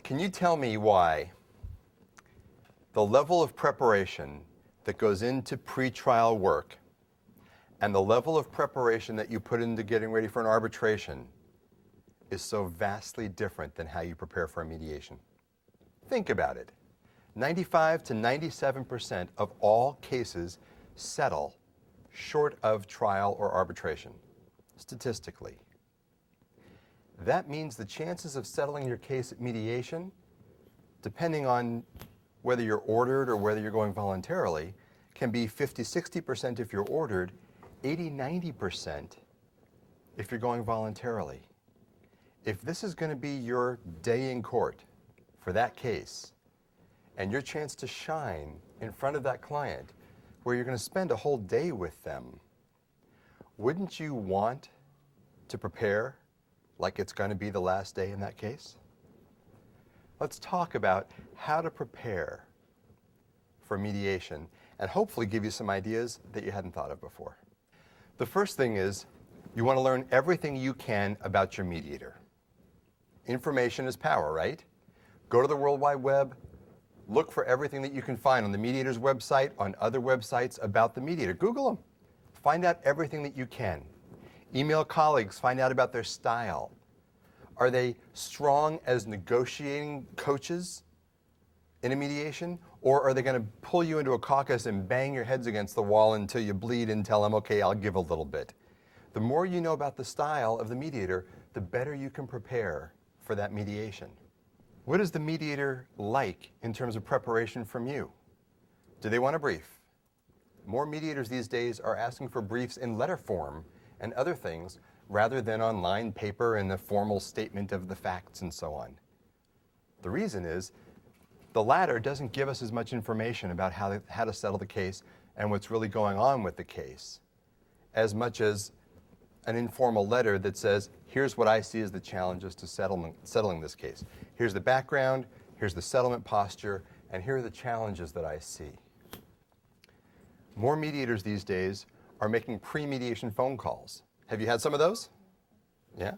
Can you tell me why the level of preparation that goes into pretrial work and the level of preparation that you put into getting ready for an arbitration is so vastly different than how you prepare for a mediation? Think about it. 95 to 97% of all cases settle short of trial or arbitration, statistically. That means the chances of settling your case at mediation, depending on whether you're ordered or whether you're going voluntarily, can be 50-60% if you're ordered, 80-90% if you're going voluntarily. If this is going to be your day in court for that case, and your chance to shine in front of that client, where you're going to spend a whole day with them, wouldn't you want to prepare like it's going to be the last day in that case? Let's talk about how to prepare for mediation and hopefully give you some ideas that you hadn't thought of before. The first thing is you want to learn everything you can about your mediator. Information is power, right? Go to the World Wide Web, look for everything that you can find on the mediator's website, on other websites about the mediator. Google them. Find out everything that you can. Email colleagues, find out about their style. Are they strong as negotiating coaches in a mediation? Or are they going to pull you into a caucus and bang your heads against the wall until you bleed and tell them, okay, I'll give a little bit? The more you know about the style of the mediator, the better you can prepare for that mediation. What is the mediator like in terms of preparation from you? Do they want a brief? More mediators these days are asking for briefs in letter form and other things rather than on line paper and a formal statement of the facts and so on. The reason is the latter doesn't give us as much information about how to settle the case and what's really going on with the case, as much as an informal letter that says, here's what I see as the challenges to settling this case. Here's the background, here's the settlement posture, and here are the challenges that I see. More mediators these days are making pre-mediation phone calls. Have you had some of those? Yeah?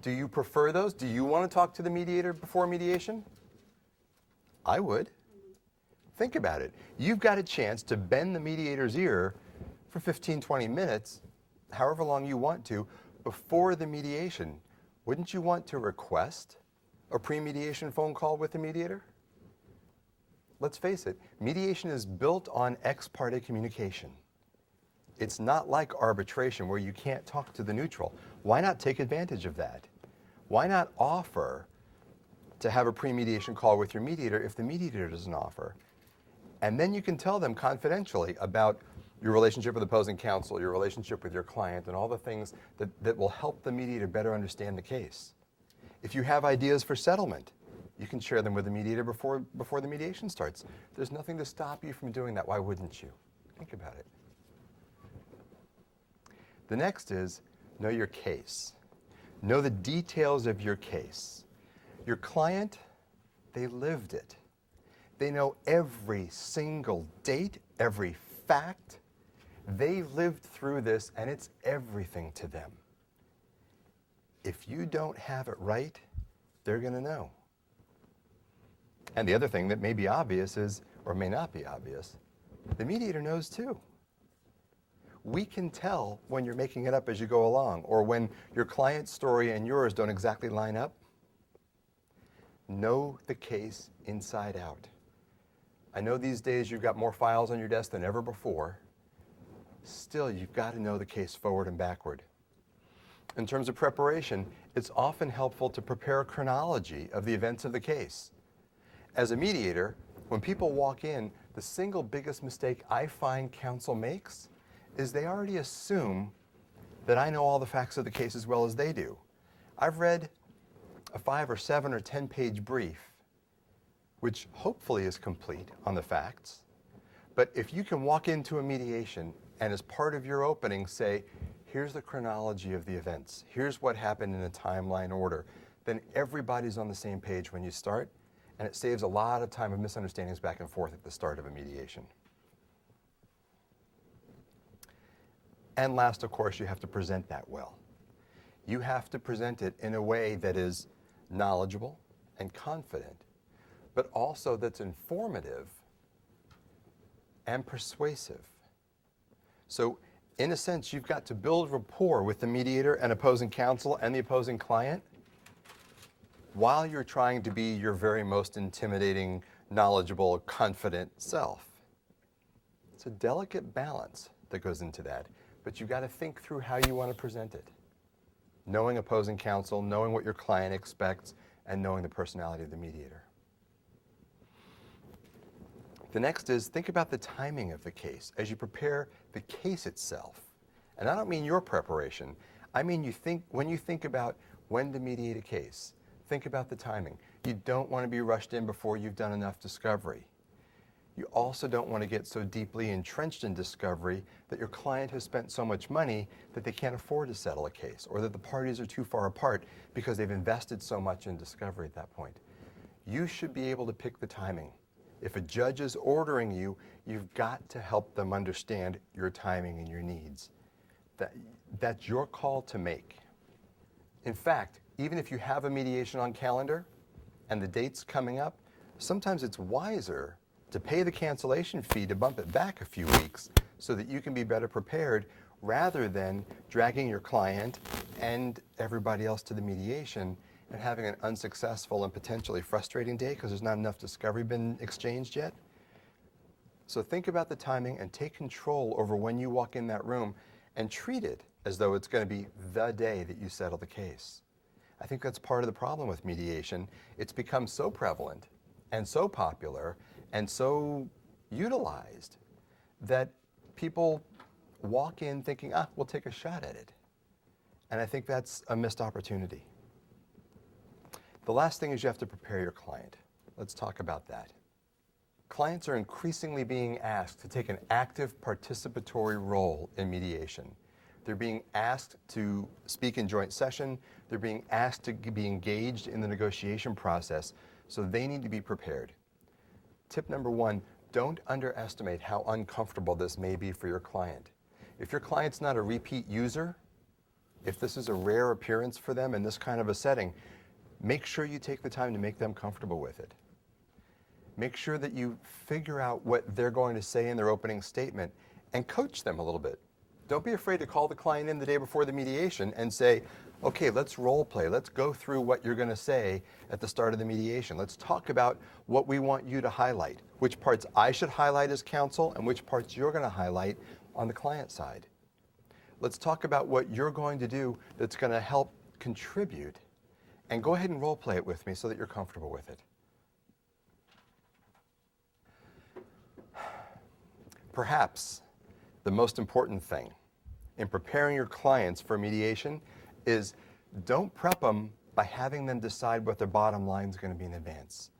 Do you prefer those? Do you want to talk to the mediator before mediation? I would. Think about it. You've got a chance to bend the mediator's ear for 15, 20 minutes, however long you want to, before the mediation. Wouldn't you want to request a pre-mediation phone call with the mediator? Let's face it, mediation is built on ex parte communication. It's not like arbitration where you can't talk to the neutral. Why not take advantage of that? Why not offer to have a pre-mediation call with your mediator if the mediator doesn't offer? And then you can tell them confidentially about your relationship with opposing counsel, your relationship with your client, and all the things that will help the mediator better understand the case. If you have ideas for settlement, you can share them with the mediator before the mediation starts. There's nothing to stop you from doing that. Why wouldn't you? Think about it. The next is know your case. Know the details of your case. Your client, they lived it. They know every single date, every fact. They lived through this, and it's everything to them. If you don't have it right, they're going to know. And the other thing that may be obvious is, or may not be obvious, the mediator knows too. We can tell when you're making it up as you go along, or when your client's story and yours don't exactly line up. Know the case inside out. I know these days you've got more files on your desk than ever before. Still, you've got to know the case forward and backward. In terms of preparation, it's often helpful to prepare a chronology of the events of the case. As a mediator, when people walk in, the single biggest mistake I find counsel makes is they already assume that I know all the facts of the case as well as they do. I've read a 5 or 7 or 10 page brief, which hopefully is complete on the facts. But if you can walk into a mediation and as part of your opening say, here's the chronology of the events, here's what happened in a timeline order, then everybody's on the same page when you start, and it saves a lot of time of misunderstandings back and forth at the start of a mediation. And last, of course, you have to present that well. You have to present it in a way that is knowledgeable, and confident, but also that's informative and persuasive. So in a sense, you've got to build rapport with the mediator and opposing counsel and the opposing client while you're trying to be your very most intimidating, knowledgeable, confident self. It's a delicate balance that goes into that, but you've got to think through how you want to present it. Knowing opposing counsel, knowing what your client expects, and knowing the personality of the mediator. The next is think about the timing of the case as you prepare the case itself. And I don't mean your preparation. I mean when you think about when to mediate a case, think about the timing. You don't want to be rushed in before you've done enough discovery. You also don't want to get so deeply entrenched in discovery that your client has spent so much money that they can't afford to settle a case, or that the parties are too far apart because they've invested so much in discovery at that point. You should be able to pick the timing. If a judge is ordering you, you've got to help them understand your timing and your needs. That's your call to make. In fact, even if you have a mediation on calendar and the date's coming up, sometimes it's wiser to pay the cancellation fee to bump it back a few weeks so that you can be better prepared rather than dragging your client and everybody else to the mediation and having an unsuccessful and potentially frustrating day because there's not enough discovery been exchanged yet. So think about the timing and take control over when you walk in that room and treat it as though it's going to be the day that you settle the case. I think that's part of the problem with mediation. It's become so prevalent and so popular and so utilized that people walk in thinking, we'll take a shot at it. And I think that's a missed opportunity. The last thing is you have to prepare your client. Let's talk about that. Clients are increasingly being asked to take an active participatory role in mediation. They're being asked to speak in joint session. They're being asked to be engaged in the negotiation process, so they need to be prepared. Tip number one, don't underestimate how uncomfortable this may be for your client. If your client's not a repeat user, if this is a rare appearance for them in this kind of a setting, make sure you take the time to make them comfortable with it. Make sure that you figure out what they're going to say in their opening statement and coach them a little bit. Don't be afraid to call the client in the day before the mediation and say, okay, let's role play. Let's go through what you're going to say at the start of the mediation. Let's talk about what we want you to highlight, which parts I should highlight as counsel and which parts you're going to highlight on the client side. Let's talk about what you're going to do that's going to help contribute, and go ahead and role play it with me so that you're comfortable with it. Perhaps the most important thing in preparing your clients for mediation is don't prep them by having them decide what their bottom line is going to be in advance.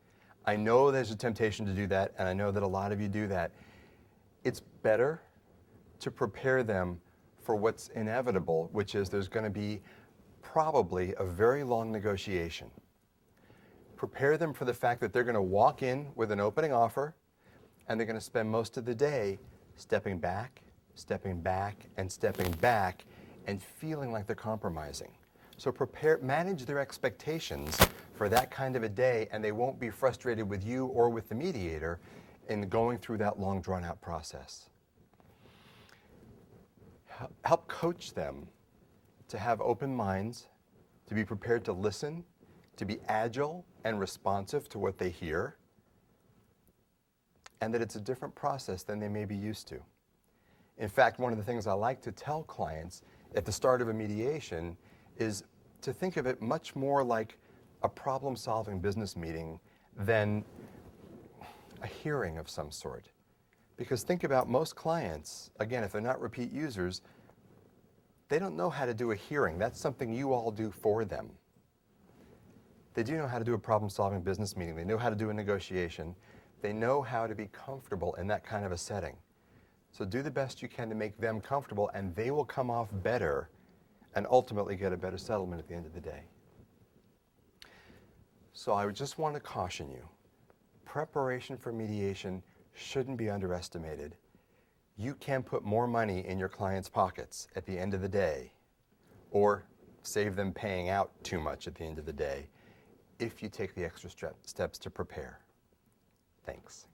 I know there's a temptation to do that, and I know that a lot of you do that. It's better to prepare them for what's inevitable, which is there's going to be probably a very long negotiation. Prepare them for the fact that they're going to walk in with an opening offer, and they're going to spend most of the day stepping back, and feeling like they're compromising. So manage their expectations for that kind of a day, and they won't be frustrated with you or with the mediator in going through that long, drawn-out process. Help coach them to have open minds, to be prepared to listen, to be agile and responsive to what they hear, and that it's a different process than they may be used to. In fact, one of the things I like to tell clients at the start of a mediation is to think of it much more like a problem-solving business meeting than a hearing of some sort. Because think about most clients, again, if they're not repeat users, they don't know how to do a hearing. That's something you all do for them. They do know how to do a problem-solving business meeting. They know how to do a negotiation. They know how to be comfortable in that kind of a setting. So do the best you can to make them comfortable, and they will come off better and ultimately get a better settlement at the end of the day. So I would just want to caution you, preparation for mediation shouldn't be underestimated. You can put more money in your client's pockets at the end of the day, or save them paying out too much at the end of the day, if you take the extra steps to prepare. Thanks.